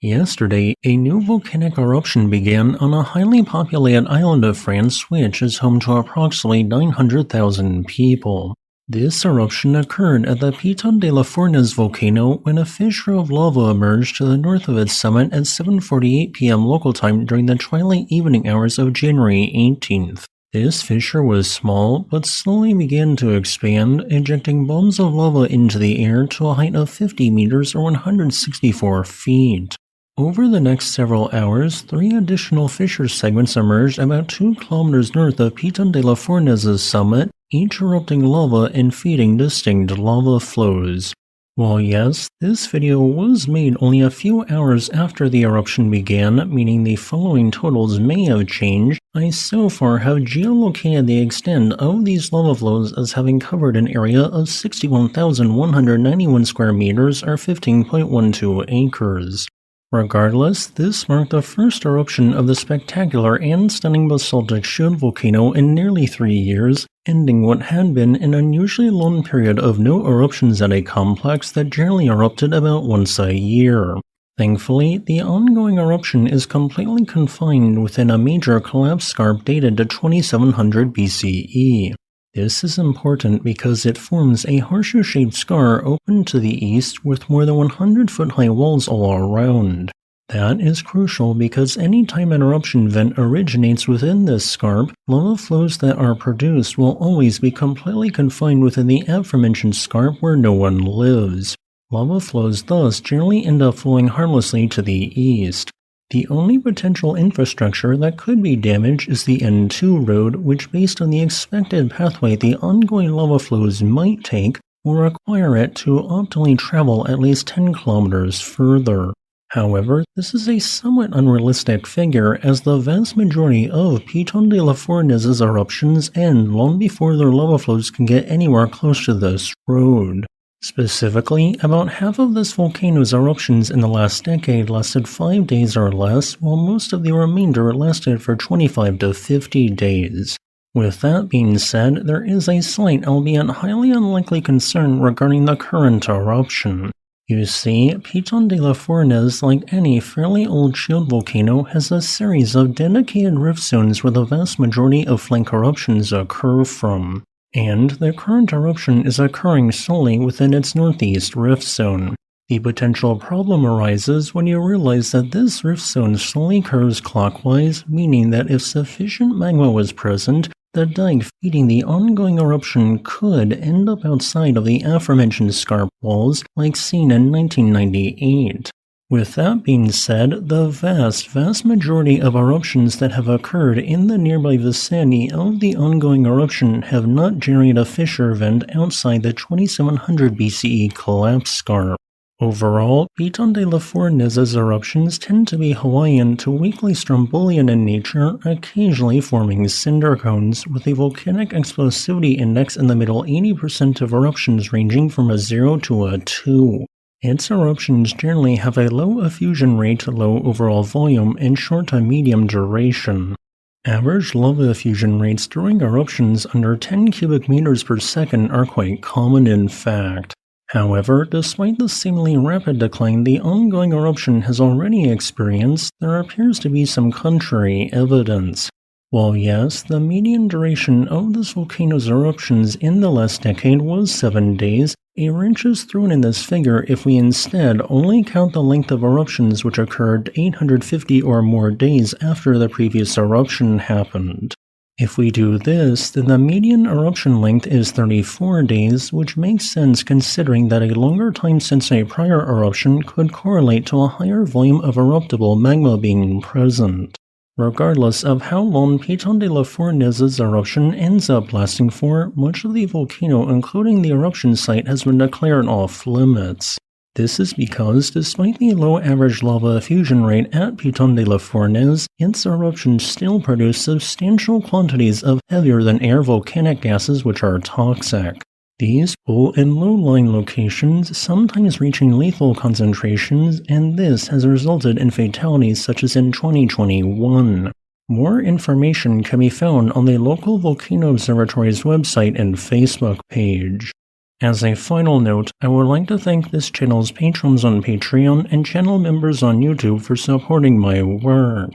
Yesterday, a new volcanic eruption began on a highly populated island of France which is home to approximately 900,000 people. This eruption occurred at the Piton de la Fournaise Volcano when a fissure of lava emerged to the north of its summit at 7:48 p.m. local time during the twilight evening hours of January 18th. This fissure was small, but slowly began to expand, ejecting bombs of lava into the air to a height of 50 meters or 164 feet. Over the next several hours, 3 additional fissure segments emerged about 2 kilometers north of Piton de la Fournaise's summit, each erupting lava and feeding distinct lava flows. While yes, this video was made only a few hours after the eruption began, meaning the following totals may have changed, I so far have geolocated the extent of these lava flows as having covered an area of 61,191 square meters or 15.12 acres. Regardless, this marked the first eruption of the spectacular and stunning basaltic shield volcano in nearly 3 years, ending what had been an unusually long period of no eruptions at a complex that generally erupted about once a year. Thankfully, the ongoing eruption is completely confined within a major collapse scarp dated to 2700 BCE. This is important because it forms a horseshoe-shaped scar open to the east with more than 100-foot-high walls all around. That is crucial because any time an eruption vent originates within this scarp, lava flows that are produced will always be completely confined within the aforementioned scarp where no one lives. Lava flows thus generally end up flowing harmlessly to the east. The only potential infrastructure that could be damaged is the N2 road, which based on the expected pathway the ongoing lava flows might take, will require it to optimally travel at least 10 kilometers further. However, this is a somewhat unrealistic figure as the vast majority of Piton de la Fournaise's eruptions end long before their lava flows can get anywhere close to this road. Specifically, about half of this volcano's eruptions in the last decade lasted 5 days or less, while most of the remainder lasted for 25 to 50 days. With that being said, there is a slight, albeit highly unlikely concern regarding the current eruption. You see, Piton de la Fournaise, like any fairly old shield volcano, has a series of dedicated rift zones where the vast majority of flank eruptions occur from. And the current eruption is occurring solely within its northeast rift zone. The potential problem arises when you realize that this rift zone slowly curves clockwise, meaning that if sufficient magma was present, the dike feeding the ongoing eruption could end up outside of the aforementioned scarp walls like seen in 1998. With that being said, the vast majority of eruptions that have occurred in the nearby vicinity of the ongoing eruption have not generated a fissure vent outside the 2700 BCE collapse scarp. Overall, Piton de la Fournaise's eruptions tend to be Hawaiian to weakly Strombolian in nature, occasionally forming cinder cones, with a Volcanic Explosivity Index in the middle 80% of eruptions ranging from a 0 to a 2. Its eruptions generally have a low effusion rate, low overall volume, and short to medium duration. Average lava effusion rates during eruptions under 10 cubic meters per second are quite common in fact. However, despite the seemingly rapid decline the ongoing eruption has already experienced, there appears to be some contrary evidence. While yes, the median duration of this volcano's eruptions in the last decade was 7 days, a wrench is thrown in this figure if we instead only count the length of eruptions which occurred 850 or more days after the previous eruption happened. If we do this, then the median eruption length is 34 days, which makes sense considering that a longer time since a prior eruption could correlate to a higher volume of eruptible magma being present. Regardless of how long Piton de la Fournaise's eruption ends up lasting for, much of the volcano including the eruption site has been declared off limits. This is because, despite the low average lava effusion rate at Piton de la Fournaise, its eruptions still produce substantial quantities of heavier-than-air volcanic gases which are toxic. These pull in low-lying locations, sometimes reaching lethal concentrations, and this has resulted in fatalities such as in 2021. More information can be found on the local Volcano Observatory's website and Facebook page. As a final note, I would like to thank this channel's patrons on Patreon and channel members on YouTube for supporting my work.